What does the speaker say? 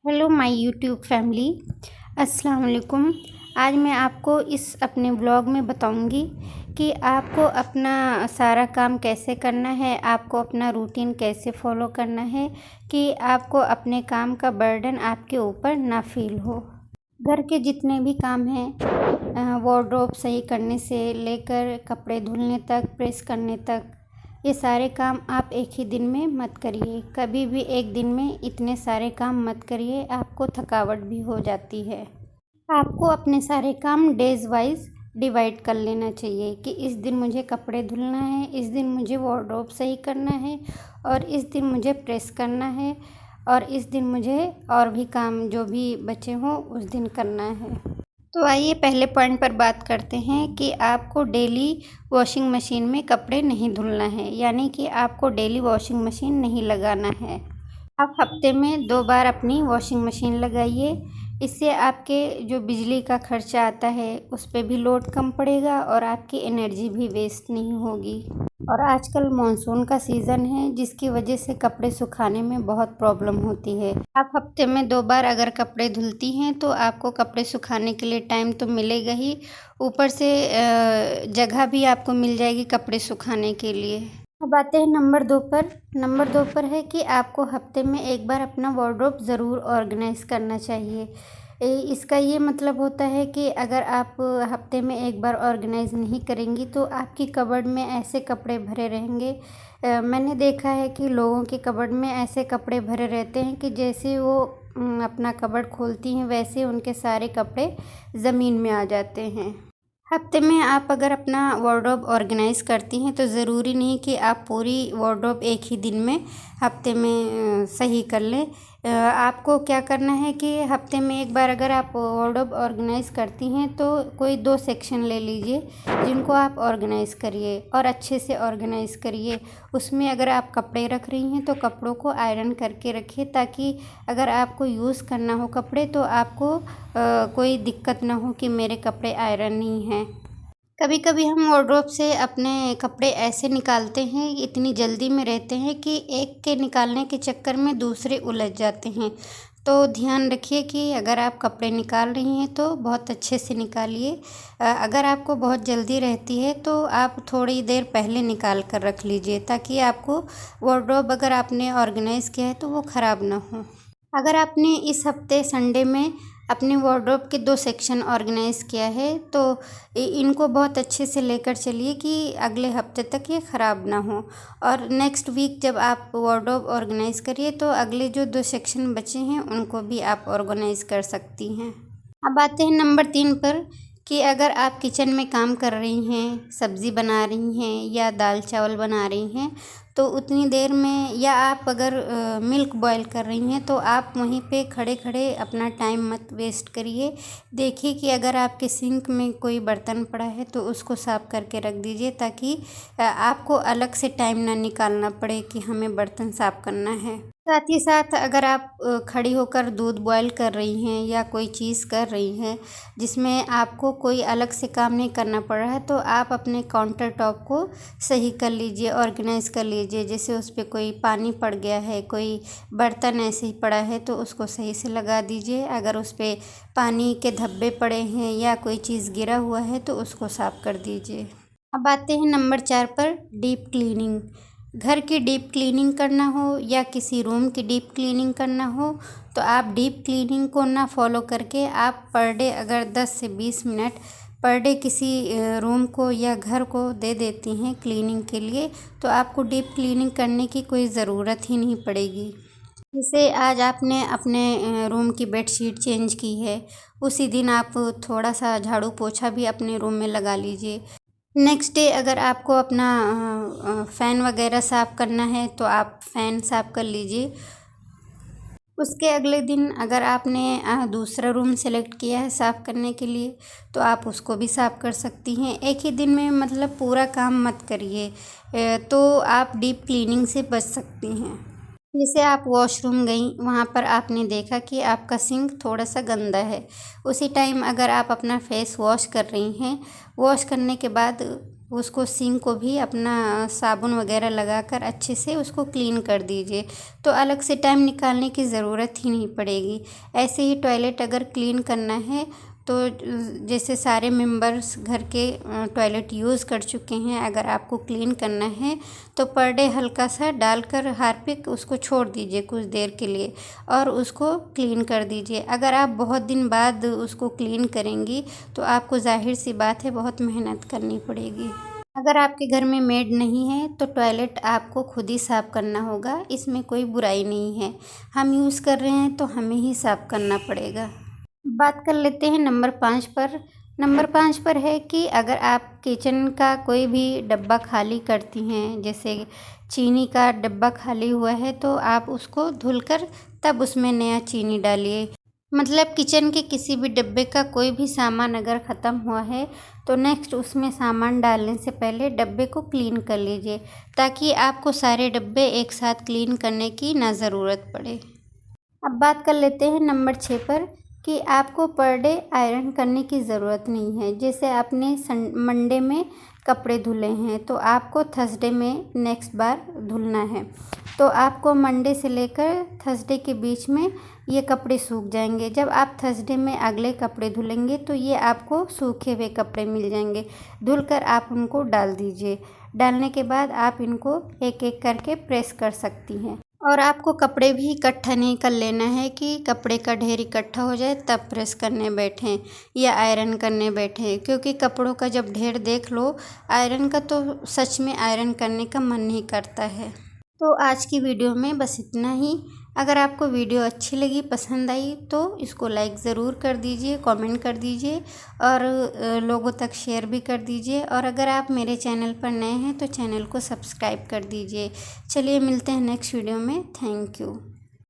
Hello my YouTube family, अस्सलाम वालेकुम। आज मैं आपको इस अपने ब्लॉग में बताऊंगी कि आपको अपना सारा काम कैसे करना है, आपको अपना रूटीन कैसे फॉलो करना है कि आपको अपने काम का बर्डन आपके ऊपर ना फील हो। घर के जितने भी काम हैं, वार्डरोब सही करने से लेकर कपड़े धुलने तक, प्रेस करने तक, ये सारे काम आप एक ही दिन में मत करिए। कभी भी एक दिन में इतने सारे काम मत करिए, आपको थकावट भी हो जाती है। आपको अपने सारे काम डेज वाइज डिवाइड कर लेना चाहिए कि इस दिन मुझे कपड़े धुलना है, इस दिन मुझे वार्डरोब सही करना है, और इस दिन मुझे प्रेस करना है, और इस दिन मुझे और भी काम जो भी बचे हों उस दिन करना है। तो आइए पहले पॉइंट पर बात करते हैं कि आपको डेली वॉशिंग मशीन में कपड़े नहीं धुलना है, यानी कि आपको डेली वॉशिंग मशीन नहीं लगाना है। आप हफ्ते में 2 बार अपनी वॉशिंग मशीन लगाइए। इससे आपके जो बिजली का खर्चा आता है उस पे भी लोड कम पड़ेगा और आपकी एनर्जी भी वेस्ट नहीं होगी। और आजकल मानसून का सीज़न है, जिसकी वजह से कपड़े सुखाने में बहुत प्रॉब्लम होती है। आप हफ्ते में 2 बार अगर कपड़े धुलती हैं तो आपको कपड़े सुखाने के लिए टाइम तो मिलेगा ही, ऊपर से जगह भी आपको मिल जाएगी कपड़े सुखाने के लिए। अब आते हैं नंबर 2 पर है कि आपको हफ्ते में 1 बार अपना वार्डरोब ज़रूर ऑर्गेनाइज़ करना चाहिए। इसका ये मतलब होता है कि अगर आप हफ्ते में 1 बार ऑर्गेनाइज़ नहीं करेंगी तो आपकी कबर्ड में ऐसे कपड़े भरे रहेंगे। मैंने देखा है कि लोगों के कबर्ड में ऐसे कपड़े भरे रहते हैं कि जैसे वो अपना कबर्ड खोलती हैं वैसे उनके सारे कपड़े ज़मीन में आ जाते हैं। हफ्ते में आप अगर अपना वार्डरोब ऑर्गेनाइज़ करती हैं तो ज़रूरी नहीं कि आप पूरी वार्डरोब एक ही दिन में हफ्ते में सही कर लें। आपको क्या करना है कि हफ्ते में 1 बार अगर आप वार्डरोब ऑर्गेनाइज़ करती हैं तो कोई 2 सेक्शन ले लीजिए जिनको आप ऑर्गेनाइज़ करिए और अच्छे से ऑर्गेनाइज़ करिए। उसमें अगर आप कपड़े रख रही हैं तो कपड़ों को आयरन करके रखिए, ताकि अगर आपको यूज़ करना हो कपड़े तो आपको कोई दिक्कत ना हो कि मेरे कपड़े आयरन नहीं हैं। कभी कभी हम वार्डरोब से अपने कपड़े ऐसे निकालते हैं, इतनी जल्दी में रहते हैं कि एक के निकालने के चक्कर में दूसरे उलझ जाते हैं। तो ध्यान रखिए कि अगर आप कपड़े निकाल रही हैं तो बहुत अच्छे से निकालिए। अगर आपको बहुत जल्दी रहती है तो आप थोड़ी देर पहले निकाल कर रख लीजिए, ताकि आपको वार्डरोब अगर आपने ऑर्गेनाइज़ किया है तो वो ख़राब ना हो। अगर आपने इस हफ्ते संडे में अपने वार्डरोब के 2 सेक्शन ऑर्गेनाइज़ किया है तो इनको बहुत अच्छे से लेकर चलिए कि अगले हफ्ते तक ये ख़राब ना हो। और नेक्स्ट वीक जब आप वार्डरोब ऑर्गेनाइज़ करिए तो अगले जो 2 सेक्शन बचे हैं उनको भी आप ऑर्गेनाइज़ कर सकती हैं। अब आते हैं नंबर 3 पर कि अगर आप किचन में काम कर रही हैं, सब्ज़ी बना रही हैं या दाल चावल बना रही हैं, तो उतनी देर में, या आप अगर मिल्क बॉईल कर रही हैं तो आप वहीं पे खड़े खड़े अपना टाइम मत वेस्ट करिए। देखिए कि अगर आपके सिंक में कोई बर्तन पड़ा है तो उसको साफ़ करके रख दीजिए, ताकि आपको अलग से टाइम ना निकालना पड़े कि हमें बर्तन साफ़ करना है। साथ ही साथ अगर आप खड़ी होकर दूध बॉईल कर रही हैं या कोई चीज़ कर रही हैं जिसमें आपको कोई अलग से काम नहीं करना पड़ रहा है, तो आप अपने काउंटर टॉप को सही कर लीजिए, ऑर्गेनाइज़ कर लीजिए। जैसे उस पे कोई पानी पड़ गया है, कोई बर्तन ऐसे ही पड़ा है तो उसको सही से लगा दीजिए। अगर उस पे पानी के धब्बे पड़े हैं या कोई चीज़ गिरा हुआ है तो उसको साफ़ कर दीजिए। अब आते हैं नंबर 4 पर, डीप क्लीनिंग। घर की डीप क्लीनिंग करना हो या किसी रूम की डीप क्लीनिंग करना हो तो आप डीप क्लीनिंग को ना फॉलो करके आप पर डे अगर 10 से 20 मिनट पर डे किसी रूम को या घर को दे देती हैं क्लीनिंग के लिए, तो आपको डीप क्लीनिंग करने की कोई ज़रूरत ही नहीं पड़ेगी। जैसे आज आपने अपने रूम की बेडशीट चेंज की है, उसी दिन आप थोड़ा सा झाड़ू पोछा भी अपने रूम में लगा लीजिए। नेक्स्ट डे अगर आपको अपना फ़ैन वगैरह साफ़ करना है तो आप फ़ैन साफ़ कर लीजिए। उसके अगले दिन अगर आपने दूसरा रूम सेलेक्ट किया है साफ़ करने के लिए तो आप उसको भी साफ़ कर सकती हैं। एक ही दिन में मतलब पूरा काम मत करिए, तो आप डीप क्लीनिंग से बच सकती हैं। जैसे आप वॉशरूम गई, वहाँ पर आपने देखा कि आपका सिंक थोड़ा सा गंदा है, उसी टाइम अगर आप अपना फेस वॉश कर रही हैं, वॉश करने के बाद उसको सिंक को भी अपना साबुन वगैरह लगाकर अच्छे से उसको क्लीन कर दीजिए, तो अलग से टाइम निकालने की ज़रूरत ही नहीं पड़ेगी। ऐसे ही टॉयलेट अगर क्लीन करना है तो जैसे सारे मेंबर्स घर के टॉयलेट यूज़ कर चुके हैं, अगर आपको क्लीन करना है तो पर डे हल्का सा डालकर हार्पिक उसको छोड़ दीजिए कुछ देर के लिए और उसको क्लीन कर दीजिए। अगर आप बहुत दिन बाद उसको क्लीन करेंगी तो आपको ज़ाहिर सी बात है बहुत मेहनत करनी पड़ेगी। अगर आपके घर में मेड नहीं है तो टॉयलेट आपको खुद ही साफ़ करना होगा, इसमें कोई बुराई नहीं है। हम यूज़ कर रहे हैं तो हमें ही साफ़ करना पड़ेगा। बात कर लेते हैं नंबर 5 पर। नंबर 5 पर है कि अगर आप किचन का कोई भी डब्बा खाली करती हैं, जैसे चीनी का डब्बा खाली हुआ है, तो आप उसको धुलकर तब उसमें नया चीनी डालिए। मतलब किचन के किसी भी डब्बे का कोई भी सामान अगर ख़त्म हुआ है तो नेक्स्ट उसमें सामान डालने से पहले डब्बे को क्लीन कर लीजिए, ताकि आपको सारे डब्बे एक साथ क्लीन करने की ना ज़रूरत पड़े। अब बात कर लेते हैं नंबर 6 पर कि आपको पर डे आयरन करने की ज़रूरत नहीं है। जैसे आपने मंडे में कपड़े धुले हैं तो आपको थर्सडे में नेक्स्ट बार धुलना है, तो आपको मंडे से लेकर थर्सडे के बीच में ये कपड़े सूख जाएंगे। जब आप थर्सडे में अगले कपड़े धुलेंगे तो ये आपको सूखे हुए कपड़े मिल जाएंगे। धुलकर आप उनको डाल दीजिए। डालने के बाद आप इनको एक एक करके प्रेस कर सकती हैं। और आपको कपड़े भी इकट्ठा नहीं कर लेना है कि कपड़े का ढेर इकट्ठा हो जाए तब प्रेस करने बैठें या आयरन करने बैठें, क्योंकि कपड़ों का जब ढेर देख लो आयरन का तो सच में आयरन करने का मन नहीं करता है। तो आज की वीडियो में बस इतना ही। अगर आपको वीडियो अच्छी लगी, पसंद आई तो इसको लाइक ज़रूर कर दीजिए, कमेंट कर दीजिए और लोगों तक शेयर भी कर दीजिए। और अगर आप मेरे चैनल पर नए हैं तो चैनल को सब्सक्राइब कर दीजिए। चलिए मिलते हैं नेक्स्ट वीडियो में। Thank you.